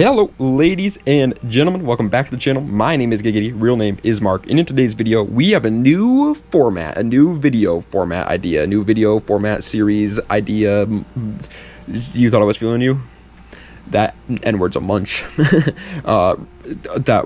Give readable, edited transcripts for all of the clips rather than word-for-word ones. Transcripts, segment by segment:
Hello ladies and gentlemen, welcome back to the channel. My name is Giggity, real name is Mark, and in today's video we have a new format, a new video format idea, a new video format series idea. You thought I was feeling you? That N-word's a munch. That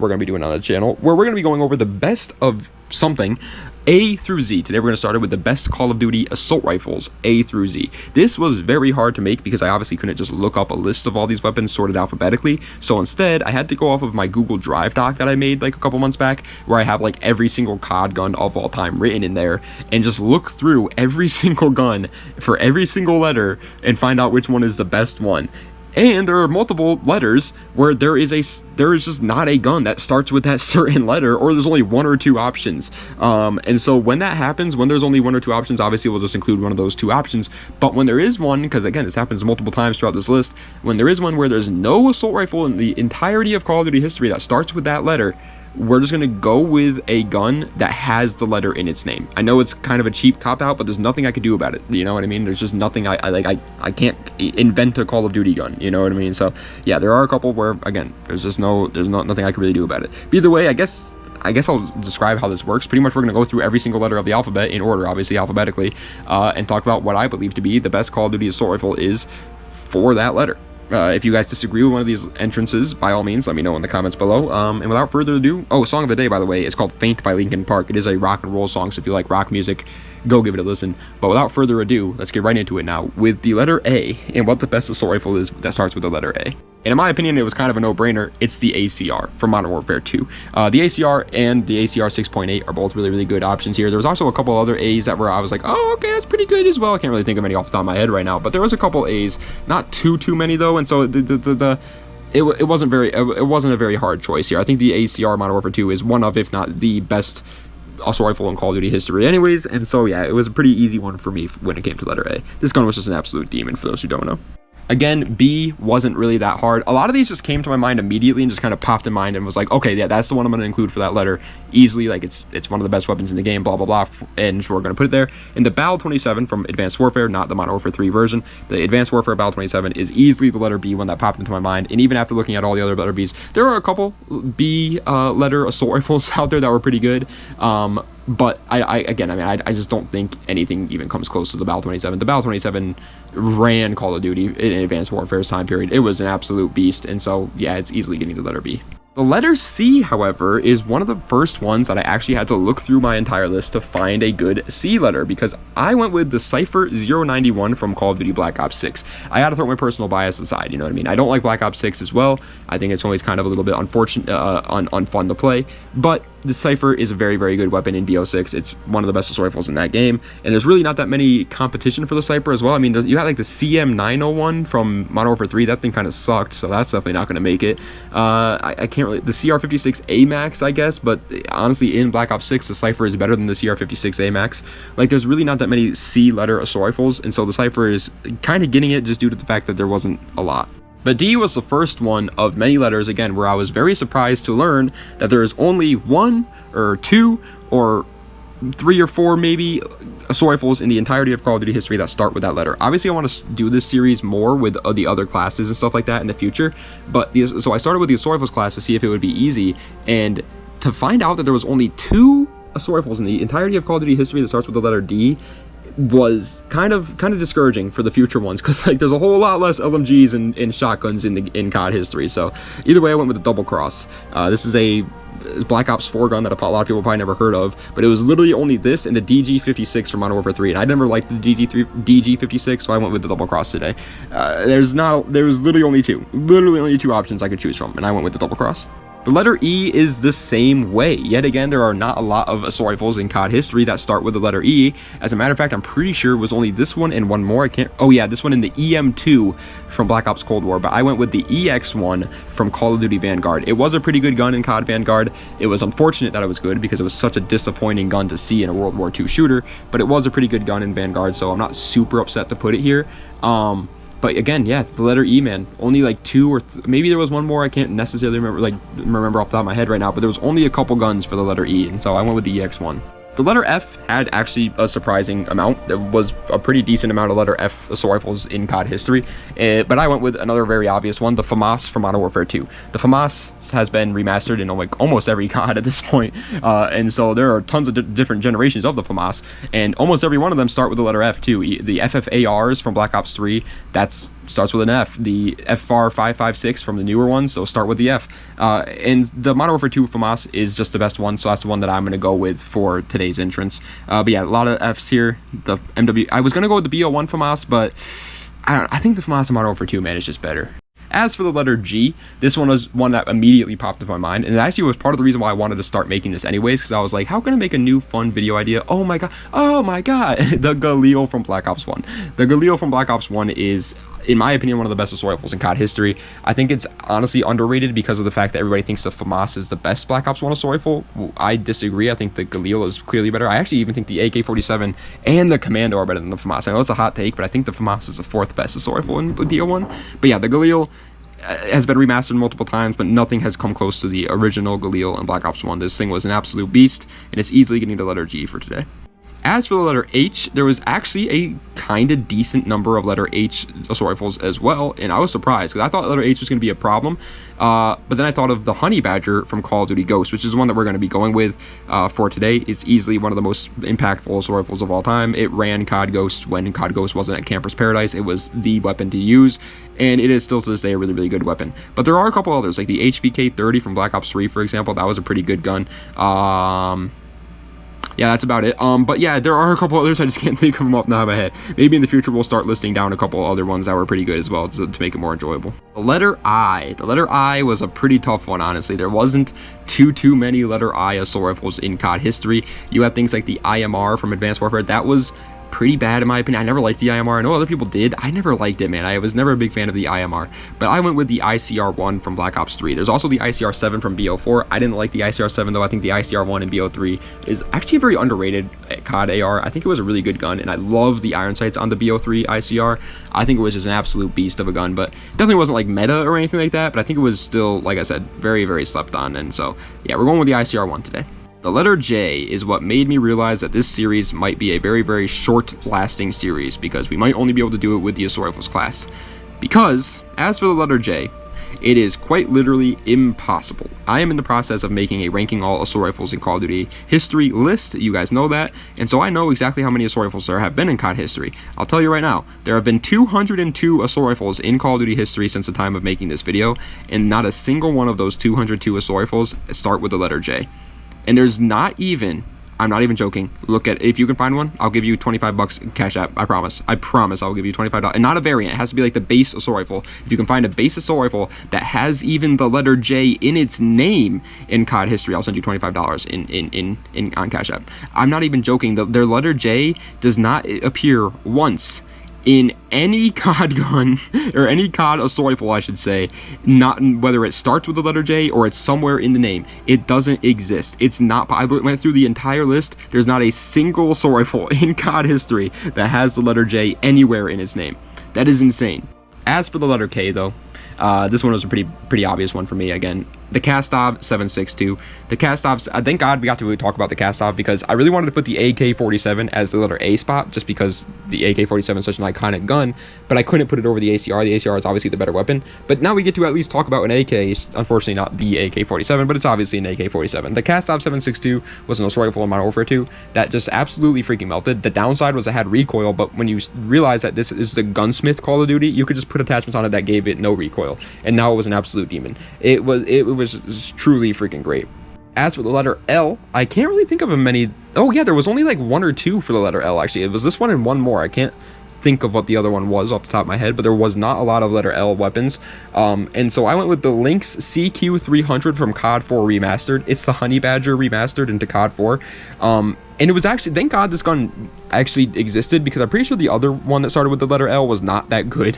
we're going to be doing on the channel, where we're going to be going over the best of something A through Z. Today we're going to start it with the best Call of Duty assault rifles, A through Z. This was very hard to make because I obviously couldn't just look up a list of all these weapons sorted alphabetically. So instead, I had to go off of my Google Drive doc that I made like a couple months back, where I have like every single COD gun of all time written in there, and just look through every single gun for every single letter and find out which one is the best one. And there are multiple letters where there is just not a gun that starts with that certain letter, or there's only one or two options. And so when that happens, when there's only one or two options, obviously we'll just include one of those two options. But when there is one, because again, this happens multiple times throughout this list, when there is one where there's no assault rifle in the entirety of Call of Duty history that starts with that letter, we're just going to go with a gun that has the letter in its name. I know it's kind of a cheap cop-out, but there's nothing I can do about it. You know what I mean? There's just nothing I can't invent a Call of Duty gun. You know what I mean? So yeah, there are a couple where, again, there's nothing I can really do about it. But either way, I guess I'll describe how this works. Pretty much we're going to go through every single letter of the alphabet in order, obviously alphabetically, and talk about what I believe to be the best Call of Duty assault rifle is for that letter. If you guys disagree with one of these entrances, by all means, let me know in the comments below. And without further ado, song of the day, by the way, is called Faint by Linkin Park. It is a rock and roll song, so if you like rock music, go give it a listen. But without further ado, let's get right into it now with the letter A, and what the best assault rifle is that starts with the letter A. And in my opinion, it was kind of a no-brainer. It's the ACR from Modern Warfare 2. The ACR and the ACR 6.8 are both really good options here. There was also a couple other A's that I was like, oh, okay, that's pretty good as well. I can't really think of any off the top of my head right now, but there was a couple A's, not too many though, and so it wasn't a very hard choice here. I think the ACR Modern Warfare 2 is one of, if not the best assault rifle in Call of Duty history anyways, and so yeah, it was a pretty easy one for me when it came to letter A. This gun was just an absolute demon, for those who don't know. Again, B wasn't really that hard. A lot of these just came to my mind immediately and just kind of popped in mind and was like, okay, yeah, that's the one I'm going to include for that letter easily. Like, it's one of the best weapons in the game, blah, blah, blah, and so we're going to put it there. And the Battle 27 from Advanced Warfare, not the Modern Warfare 3 version, the Advanced Warfare Battle 27 is easily the letter B one that popped into my mind. And even after looking at all the other letter Bs, there are a couple B letter assault rifles out there that were pretty good. But I just don't think anything even comes close to the Battle 27. The Battle 27 ran Call of Duty in Advanced Warfare's time period. It was an absolute beast, and so yeah, it's easily getting the letter B. The letter C, however, is one of the first ones that I actually had to look through my entire list to find a good C letter, because I went with the Cypher 091 from Call of Duty Black Ops 6. I had to throw my personal bias aside, you know what I mean? I don't like Black Ops 6 as well. I think it's always kind of a little bit unfortunate, unfun to play, but the Cypher is a very good weapon in BO6. It's one of the best assault rifles in that game, and there's really not that many competition for the Cypher as well. I mean, you had like the CM901 from Modern Warfare 3. That thing kind of sucked, so that's definitely not going to make it. I can't really, the CR56 AMAX, I guess, but honestly, in Black Ops 6, the Cypher is better than the CR56 AMAX. Like, there's really not that many C letter assault rifles, and so the Cypher is kind of getting it just due to the fact that there wasn't a lot. But D was the first one of many letters, again, where I was very surprised to learn that there is only one or two or three or four maybe assault rifles in the entirety of Call of Duty history that start with that letter. Obviously, I want to do this series more with the other classes and stuff like that in the future, but so I started with the assault rifles class to see if it would be easy, and to find out that there was only two assault rifles in the entirety of Call of Duty history that starts with the letter D was kind of discouraging for the future ones, because like there's a whole lot less LMGs and shotguns in COD history. So either way, I went with the double cross. This is a Black Ops 4 gun that a lot of people probably never heard of, but it was literally only this and the DG56 from Modern Warfare 3, and I never liked the DG56, so I went with the double cross today. There was literally only two options I could choose from, and I went with the double cross. The letter E is the same way. Yet again, there are not a lot of assault rifles in COD history that start with the letter E. As a matter of fact, I'm pretty sure it was only this one and one more. This one in the EM2 from Black Ops Cold War, but I went with the EX1 from Call of Duty Vanguard. It was a pretty good gun in COD Vanguard. It was unfortunate that it was good because it was such a disappointing gun to see in a World War II shooter, but it was a pretty good gun in Vanguard, so I'm not super upset to put it here. But again, yeah, the letter E, man, only like two or maybe there was one more. I can't necessarily remember off the top of my head right now, but there was only a couple guns for the letter E, and so I went with the EX1. The letter F had actually a surprising amount. There was a pretty decent amount of letter F assault rifles in COD history, but I went with another very obvious one, the FAMAS from Modern Warfare 2. The FAMAS has been remastered in like almost every COD at this point, and so there are tons of different generations of the FAMAS, and almost every one of them start with the letter F too. The FFARs from Black Ops 3, starts with an F. The FR 556 from the newer ones, those start with the F. And the Modern Warfare 2 FAMAS is just the best one, so that's the one that I'm going to go with for today's entrance. But yeah, a lot of Fs here. The MW, I was going to go with the BO1 FAMAS, but I think the FAMAS in Modern Warfare 2, man, is just better. As for the letter G, this one was one that immediately popped into my mind, and it actually was part of the reason why I wanted to start making this anyways, because I was like, how can I make a new fun video idea? Oh my god, the Galil from Black Ops 1. The Galil from Black Ops 1 is, in my opinion, one of the best assault rifles in COD history. I think it's honestly underrated because of the fact that everybody thinks the FAMAS is the best Black Ops 1 assault rifle. I disagree. I think the Galil is clearly better. I actually even think the AK-47 and the Commando are better than the FAMAS. I know it's a hot take, but I think the FAMAS is the 4th best assault rifle in BO1. But yeah, the Galil has been remastered multiple times, but nothing has come close to the original Galil in Black Ops 1. This thing was an absolute beast, and it's easily getting the letter G for today. As for the letter H, there was actually a kind of decent number of letter H assault rifles as well, and I was surprised because I thought letter H was going to be a problem, but then I thought of the Honey Badger from Call of Duty Ghosts, which is the one that we're going to be going with for today. It's easily one of the most impactful assault rifles of all time. It ran COD Ghost when COD Ghost wasn't at Camper's Paradise. It was the weapon to use, and it is still to this day a really, really good weapon. But there are a couple others, like the HVK-30 from Black Ops 3, for example. That was a pretty good gun. Yeah, that's about it. But yeah, there are a couple others. I just can't think of them off the top of my head. Maybe in the future we'll start listing down a couple other ones that were pretty good as well to make it more enjoyable. The letter I. The letter I was a pretty tough one, honestly. There wasn't too many letter I assault rifles in COD history. You have things like the IMR from Advanced Warfare. That was pretty bad in my opinion. I never liked the IMR. I know other people did. I never liked it, man. I was never a big fan of the IMR, but I went with the ICR-1 from Black Ops 3. There's also the ICR-7 from BO4. I didn't like the ICR-7 though. I think the ICR-1 in BO3 is actually a very underrated COD AR. I think it was a really good gun, and I love the iron sights on the BO3 ICR. I think it was just an absolute beast of a gun, but it definitely wasn't like meta or anything like that, but I think it was still, like I said, very, very slept on, and so yeah, we're going with the ICR-1 today. The letter J is what made me realize that this series might be a very, very short-lasting series, because we might only be able to do it with the assault rifles class. Because, as for the letter J, it is quite literally impossible. I am in the process of making a ranking all assault rifles in Call of Duty history list. You guys know that, and so I know exactly how many assault rifles there have been in COD history. I'll tell you right now, there have been 202 assault rifles in Call of Duty history since the time of making this video, and not a single one of those 202 assault rifles start with the letter J. And there's not even, I'm not even joking, look at, if you can find one, I'll give you 25 bucks cash app. I promise I'll give you $25, and not a variant. It has to be like the base assault rifle. If you can find a base assault rifle that has even the letter J in its name in COD history, I'll send you $25 on cash app. I'm not even joking. Their letter J does not appear once in any COD gun, or any COD assault rifle, I should say, not whether it starts with the letter J or it's somewhere in the name. It doesn't exist. It's not. I went through the entire list. There's not a single assault rifle in COD history that has the letter J anywhere in its name. That is insane. As for the letter K, though, this one was a pretty obvious one for me. Again, the Kastov 7.62. The Kastovs, thank God we got to really talk about the Kastov, because I really wanted to put the AK-47 as the letter A spot, just because the AK-47 is such an iconic gun, but I couldn't put it over the ACR. The ACR is obviously the better weapon, but now we get to at least talk about an AK. Unfortunately not the AK-47, but it's obviously an AK-47. The Kastov 7.62 was an assault rifle in Modern Warfare 2 that just absolutely freaking melted. The downside was it had recoil, but when you realize that this is the gunsmith Call of Duty, you could just put attachments on it that gave it no recoil, and now it was an absolute demon. It was truly freaking great. As for the letter L, I can't really think of many. Oh yeah, there was only like one or two for the letter L, actually. It was this one and one more. I can't think of what the other one was off the top of my head, but there was not a lot of letter L weapons, and so I went with the Lynx CQ300 from COD 4 Remastered. It's the Honey Badger remastered into COD 4, and it was actually, thank God this gun actually existed, because I'm pretty sure the other one that started with the letter L was not that good,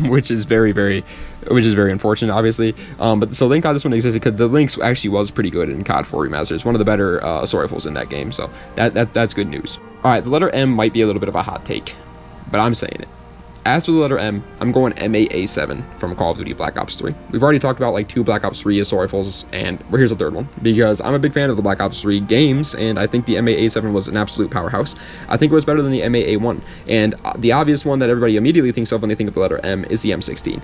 which is very unfortunate, obviously. But so thank God this one existed, because the Lynx actually was pretty good in COD 4 Remastered. It's one of the better assault rifles in that game, so that's good news. All right, the letter M might be a little bit of a hot take, but I'm saying it. As for the letter M, I'm going MA-A7 from Call of Duty Black Ops 3. We've already talked about like 2 Black Ops 3 assault rifles, and well, here's a third one, because I'm a big fan of the Black Ops 3 games, and I think the MA-A7 was an absolute powerhouse. I think it was better than the MA-A1, and the obvious one that everybody immediately thinks of when they think of the letter M is the M16.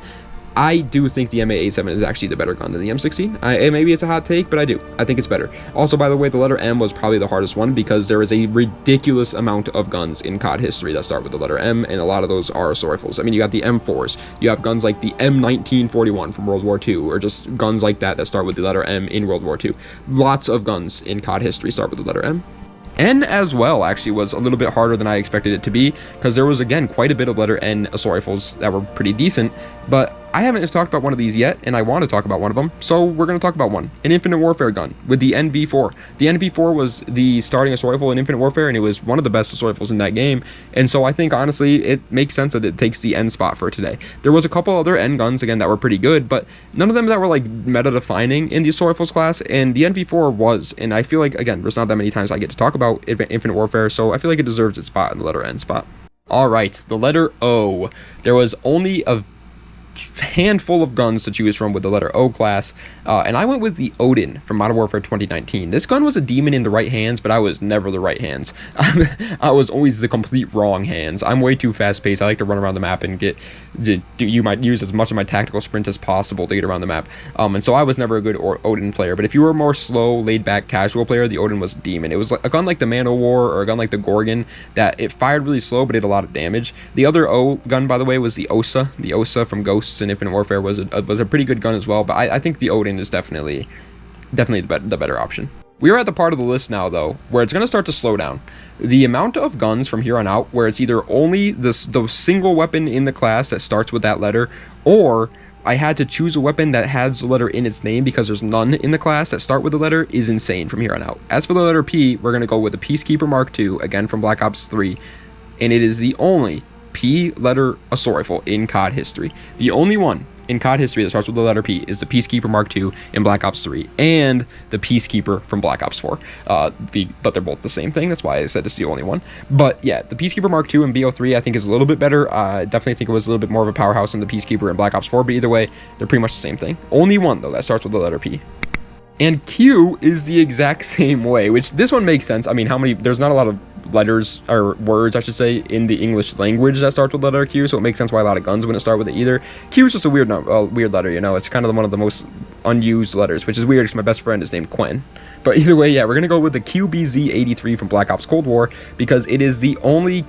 I do think the MA-A7 is actually the better gun than the M16. Maybe it's a hot take, but I do. I think it's better. Also, by the way, the letter M was probably the hardest one because there is a ridiculous amount of guns in COD history that start with the letter M, and a lot of those are assault rifles. I mean, you got the M4s. You have guns like the M1941 from World War II, or just guns like that start with the letter M in World War II. Lots of guns in COD history start with the letter M. N as well actually was a little bit harder than I expected it to be, because there was, again, quite a bit of letter N assault rifles that were pretty decent, but I haven't talked about one of these yet, and I want to talk about one of them, so we're going to talk about one. An Infinite Warfare gun with the NV4. The NV4 was the starting assault rifle in Infinite Warfare, and it was one of the best assault rifles in that game, and so I think, honestly, it makes sense that it takes the N spot for today. There was a couple other N guns, again, that were pretty good, but none of them that were, like, meta-defining in the assault rifles class, and the NV4 was, and I feel like, again, there's not that many times I get to talk about Infinite Warfare, so I feel like it deserves its spot in the letter N spot. Alright, the letter O. There was only a handful of guns to choose from with the letter O class, and I went with the Odin from Modern Warfare 2019. This gun was a demon in the right hands, but I was never the right hands. I was always the complete wrong hands. I'm way too fast paced. I like to run around the map and you might use as much of my tactical sprint as possible to get around the map, and so I was never a good Odin player. But if you were a more slow, laid back, casual player, the Odin was a demon. It was like a gun like the Man of War or a gun like the Gorgon that it fired really slow but did a lot of damage. The other O gun, by the way, was the Osa. The Osa from Ghosts and Infinite Warfare was a pretty good gun as well, but I think the Odin is definitely the better option. We are at the part of the list now, though, where it's going to start to slow down. The amount of guns from here on out where it's either only the single weapon in the class that starts with that letter, or I had to choose a weapon that has the letter in its name because there's none in the class that start with the letter, is insane from here on out. As for the letter P, we're going to go with the Peacekeeper Mark II, again from Black Ops 3, and it is the only P letter assault rifle in COD history. The only one in COD history that starts with the letter P is the Peacekeeper Mark II in Black Ops 3 and the Peacekeeper from Black Ops 4. But they're both the same thing. That's why I said it's the only one. But yeah, the Peacekeeper Mark II in BO3 I think is a little bit better. I definitely think it was a little bit more of a powerhouse than the Peacekeeper in Black Ops 4, but either way, they're pretty much the same thing. Only one, though, that starts with the letter P. And Q is the exact same way, which this one makes sense. I mean, there's not a lot of letters, or words I should say, in the English language that starts with the letter Q, so it makes sense why a lot of guns wouldn't start with it either. Q is just a weird letter, you know. It's kind of one of the most unused letters, which is weird because my best friend is named Quen. But either way, yeah, we're gonna go with the QBZ-83 from Black Ops Cold War because it is the only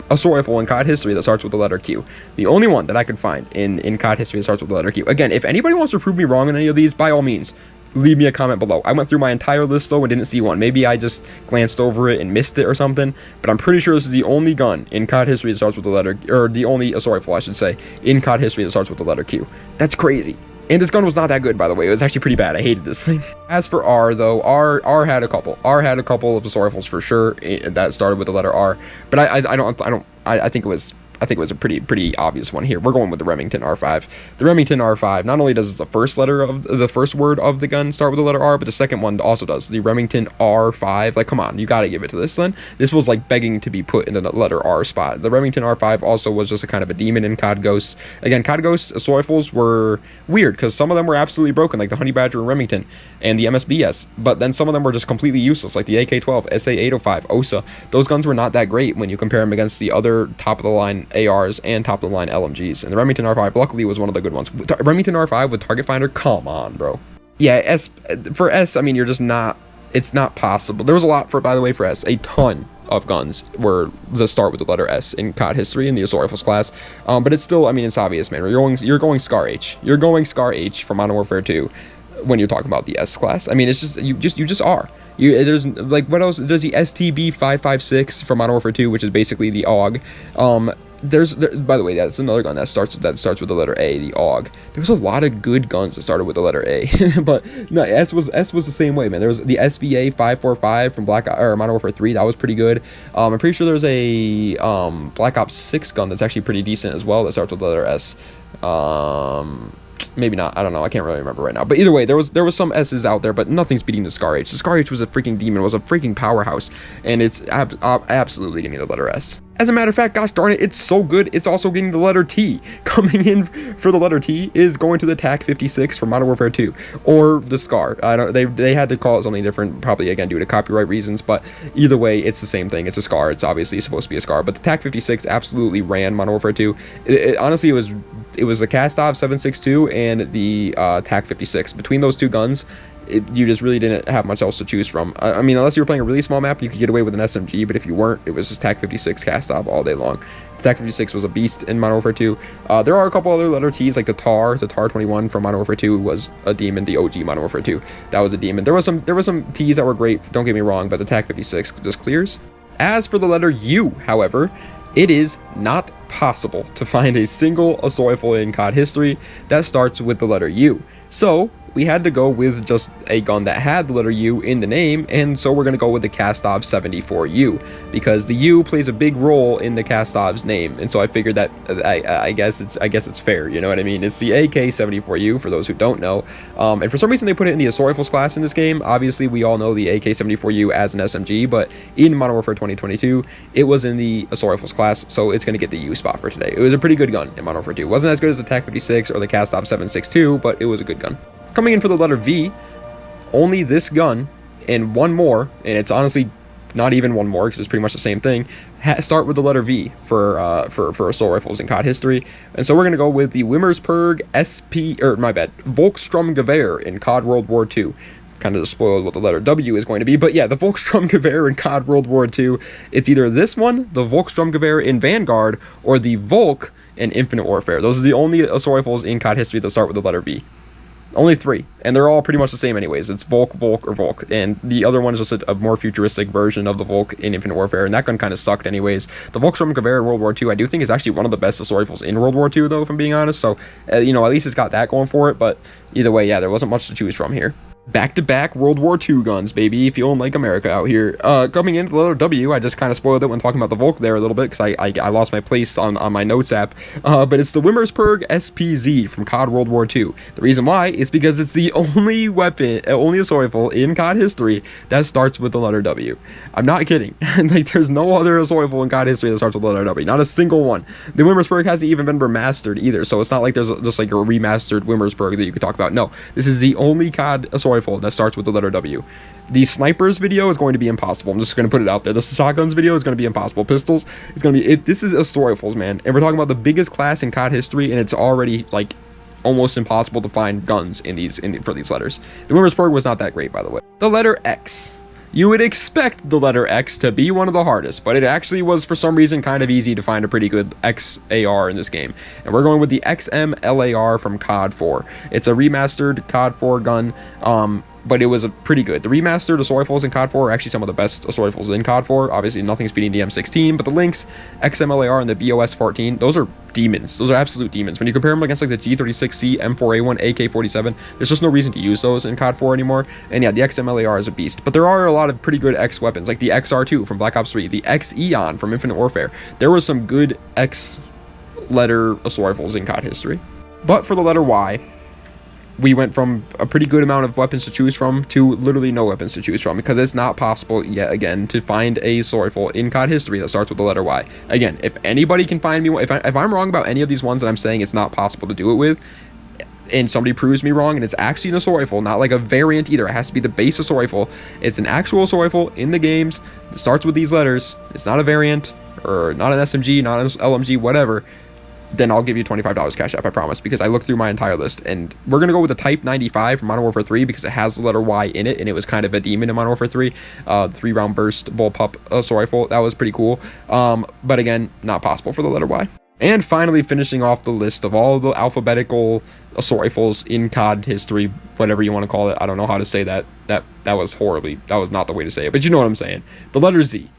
assault rifle in COD history that starts with the letter Q. The only one that I could find in COD history that starts with the letter Q. Again, if anybody wants to prove me wrong in any of these, by all means, leave me a comment below. I went through my entire list though and didn't see one. Maybe I just glanced over it and missed it or something, but I'm pretty sure this is the only gun in COD history that starts with the letter, or the only assault rifle I should say, in COD history that starts with the letter Q. That's crazy. And this gun was not that good, by the way. It was actually pretty bad. I hated this thing. As for R, though, R had a couple. R had a couple of assault rifles for sure that started with the letter R, but I think it was a pretty obvious one here. We're going with the Remington R5. The Remington R5, not only does the first word of the gun start with the letter R, but the second one also does. The Remington R5, like, come on, you gotta give it to this then. This was like begging to be put in the letter R spot. The Remington R5 also was just a kind of a demon in COD Ghosts. Again, COD Ghosts assault rifles were weird because some of them were absolutely broken, like the Honey Badger and Remington and the MSBS, but then some of them were just completely useless, like the AK-12, SA-805, OSA. Those guns were not that great when you compare them against the other top-of-the-line ARs and top-of-the-line LMGs. And the Remington R5, luckily, was one of the good ones. Remington R5 with Target Finder, come on, bro. Yeah, for S, I mean, you're just not, it's not possible. There was a lot by the way, for S. A ton of guns were the start with the letter S in COD history in the assault rifles class. But it's still, I mean, it's obvious, man. You're going Scar H. You're going Scar H from Modern Warfare 2 when you're talking about the S class. I mean, it's just, you just are. There's, like, what else? There's the STB-556 from Modern Warfare 2, which is basically the AUG. By the way, that's another gun that starts with the letter A, the AUG. There was a lot of good guns that started with the letter A, but no, S was the same way, man. There was the SVA 545 from Modern Warfare 3. That was pretty good. I'm pretty sure there's a Black Ops 6 gun that's actually pretty decent as well that starts with the letter S. Maybe not. I don't know. I can't really remember right now. But either way, there was some S's out there, but nothing's beating the Scar H. The Scar H was a freaking demon. It was a freaking powerhouse, and it's absolutely getting the letter S. As a matter of fact, gosh darn it, it's so good, it's also getting the letter T. Coming in for the letter T is going to the TAC 56 from Modern Warfare 2, or the SCAR. I don't. They had to call it something different, probably again due to copyright reasons. But either way, it's the same thing. It's a SCAR. It's obviously supposed to be a SCAR. But the TAC 56 absolutely ran Modern Warfare 2. Honestly, it was the Kastov 7.62 and the TAC 56. Between those two guns, you just really didn't have much else to choose from. I mean, unless you were playing a really small map, you could get away with an SMG, but if you weren't, it was just TAC 56 Kastov all day long. TAC 56 was a beast in Modern Warfare 2. There are a couple other letter T's, like the TAR 21 from Modern Warfare 2 was a demon. The OG Modern Warfare 2, that was a demon. There was some T's that were great, don't get me wrong, but the TAC 56 just clears. As for the letter U, however, it is not possible to find a single assault rifle in COD history that starts with the letter U. So we had to go with just a gun that had the letter U in the name, and so we're going to go with the Kastov 74U, because the U plays a big role in the Kastov's name, and so I figured that I guess it's fair, you know what I mean? It's the AK-74U, for those who don't know, and for some reason they put it in the assault rifles class in this game. Obviously, we all know the AK-74U as an SMG, but in Modern Warfare 2022, it was in the assault rifles class, so it's going to get the U spot for today. It was a pretty good gun in Modern Warfare 2. It wasn't as good as the TAC 56 or the Kastov 7.62, but it was a good gun. Coming in for the letter V, only this gun and one more, and it's honestly not even one more because it's pretty much the same thing, start with the letter V for assault rifles in COD history. And so we're going to go with the Wimmersperg Volkssturmgewehr in COD World War II. Kind of spoiled what the letter W is going to be, but yeah, the Volkssturmgewehr in COD World War II. It's either this one, the Volkssturmgewehr in Vanguard, or the Volk in Infinite Warfare. Those are the only assault rifles in COD history that start with the letter V. Only 3, and they're all pretty much the same anyways. It's Volk, Volk, or Volk, and the other one is just a more futuristic version of the Volk in Infinite Warfare, and that gun kind of sucked anyways. The Volkssturmgewehr in World War II, I do think is actually one of the best assault rifles in World War II, though, if I'm being honest, so, you know, at least it's got that going for it, but either way, yeah, there wasn't much to choose from here. Back-to-back World War II guns, baby, feeling like America out here. Coming into the letter W, I just kind of spoiled it when talking about the Volk there a little bit, because I lost my place on my notes app, but it's the Wimmersperg SPZ from COD World War II. The reason why is because it's the only assault rifle in COD history that starts with the letter W. I'm not kidding. Like, there's no other assault rifle in COD history that starts with the letter W. Not a single one. The Wimmersperg hasn't even been remastered either, so it's not like there's just like a remastered Wimmersperg that you could talk about. No, this is the only COD assault rifle that starts with the letter W. The snipers video is going to be impossible. I'm just going to put it out there. The shotguns video is going to be impossible. Pistols, it's going to be... This is assault rifles, man. And we're talking about the biggest class in COD history, and it's already, like, almost impossible to find guns for these letters. The Wimmersperg was not that great, by the way. The letter X. You would expect the letter X to be one of the hardest, but it actually was, for some reason, kind of easy to find a pretty good XAR in this game. And we're going with the XMLAR from COD 4. It's a remastered COD 4 gun, but it was pretty good. The remastered assault rifles in COD 4 are actually some of the best assault rifles in COD 4. Obviously, nothing's beating the M16, but the Lynx, XMLAR, and the BOS-14, those are demons. Those are absolute demons. When you compare them against like the G36C, M4A1, AK-47, there's just no reason to use those in COD 4 anymore. And yeah, the XMLAR is a beast. But there are a lot of pretty good X weapons, like the XR2 from Black Ops 3, the X-Eon from Infinite Warfare. There was some good X letter assault rifles in COD history. But for the letter Y, we went from a pretty good amount of weapons to choose from to literally no weapons to choose from, because it's not possible yet again to find a assault rifle in COD history that starts with the letter Y. Again, if anybody can find me one, if I'm wrong about any of these ones that I'm saying it's not possible to do it with, and somebody proves me wrong and it's actually an assault rifle, not like a variant either, it has to be the base assault rifle, it's an actual assault rifle in the games that starts with these letters, it's not a variant, or not an SMG, not an LMG, whatever, then I'll give you $25 cash app, I promise, because I looked through my entire list, and we're going to go with the Type 95 from Modern Warfare 3 because it has the letter Y in it, and it was kind of a demon in Modern Warfare 3. 3-round burst bullpup assault rifle, that was pretty cool, but again, not possible for the letter Y. And finally, finishing off the list of all the alphabetical assault rifles in COD history, whatever you want to call it, I don't know how to say that, that was not the way to say it, but you know what I'm saying. The letter Z.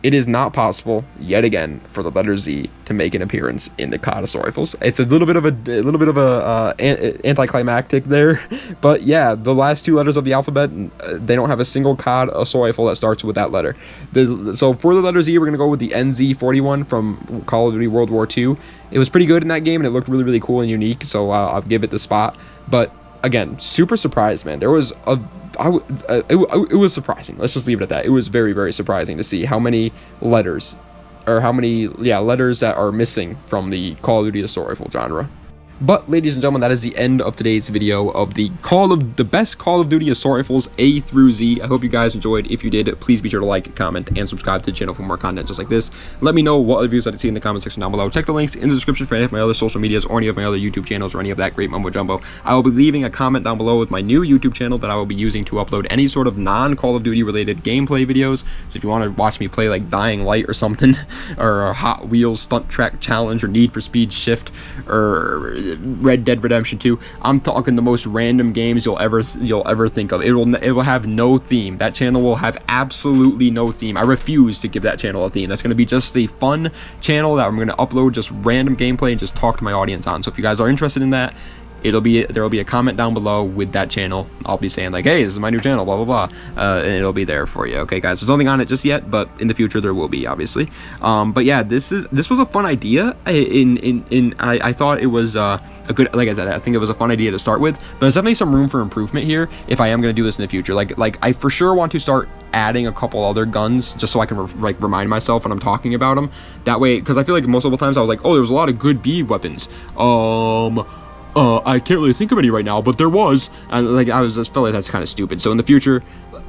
It is not possible, yet again, for the letter Z to make an appearance in the COD assault rifles. It's a little bit of a anticlimactic there, but yeah, the last 2 letters of the alphabet, they don't have a single COD assault rifle that starts with that letter. So for the letter Z, we're gonna go with the NZ41 from Call of Duty World War II. It was pretty good in that game, and it looked really, really cool and unique, so I'll give it the spot. But again, super surprised, man. There was it was surprising. Let's just leave it at that. It was very, very surprising to see how many letters or how many letters that are missing from the Call of Duty assault rifle genre. But ladies and gentlemen, that is the end of today's video of the best Call of Duty assault rifles A through Z. I hope you guys enjoyed. If you did, please be sure to like, comment, and subscribe to the channel for more content just like this. Let me know what other videos I'd like to see in the comment section down below. Check the links in the description for any of my other social medias or any of my other YouTube channels or any of that great mumbo jumbo. I will be leaving a comment down below with my new YouTube channel that I will be using to upload any sort of non-Call of Duty related gameplay videos. So if you want to watch me play like Dying Light or something, or a Hot Wheels Stunt Track Challenge, or Need for Speed Shift, or Red Dead Redemption 2, I'm talking the most random games you'll ever think of. It will have no theme. That channel will have absolutely no theme. I refuse to give that channel a theme. That's going to be just a fun channel that I'm going to upload just random gameplay and just talk to my audience on. So if you guys are interested in that, there will be a comment down below with that channel. I'll be saying like, hey, this is my new channel, blah blah blah, and it'll be there for you. Okay guys, there's nothing on it just yet, but in the future there will be, obviously. But yeah, this was a fun idea. I thought it was a good, like I said, I think it was a fun idea to start with, but there's definitely some room for improvement here if I am going to do this in the future. Like I for sure want to start adding a couple other guns just so I can remind myself when I'm talking about them. That way, because I feel like most of the times I was like, oh, there was a lot of good B weapons. I can't really think of any right now, but there was, and like I just felt like that's kind of stupid. So in the future,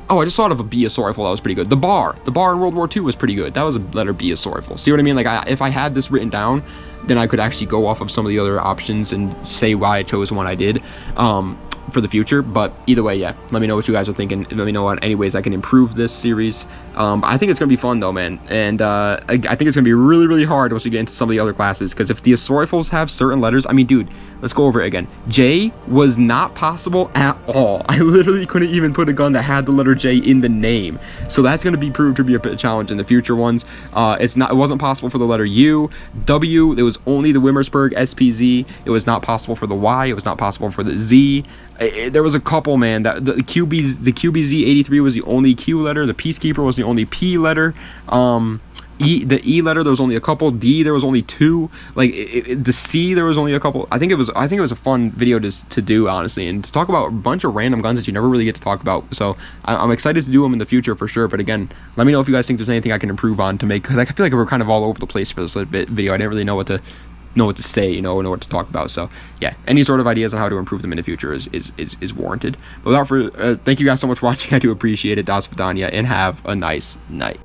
oh, I just thought of a B assault rifle that was pretty good. The bar in World War II was pretty good. That was a letter B assault rifle. See what I mean? Like if I had this written down, then I could actually go off of some of the other options and say why I chose one I did. For the future. But either way, yeah, let me know what you guys are thinking. Let me know on any ways I can improve this series. I think it's gonna be fun though, man, and I think it's gonna be really hard once we get into some of the other classes, because if the assault rifles have certain letters, I mean, dude, let's go over it again. J was not possible at all. I literally couldn't even put a gun that had the letter J in the name, so that's gonna be proved to be a challenge in the future ones. It wasn't possible for the letter U. W, it was only the Wimmersberg SPZ. It was not possible for the Y. It was not possible for the Z. There was a couple, man. That the QBZ 83 was the only Q letter. The Peacekeeper was the only P letter. The E letter, there was only a couple. D, there was only 2. Like the C, there was only a couple. I think it was a fun video to do, honestly, and to talk about a bunch of random guns that you never really get to talk about. So I'm excited to do them in the future for sure. But again, let me know if you guys think there's anything I can improve on to make, because I feel like we're kind of all over the place for this video. I didn't really know what to say, you know what to talk about. So yeah, any sort of ideas on how to improve them in the future is warranted. But without further, thank you guys so much for watching. I do appreciate it. Das Vidania, and have a nice night.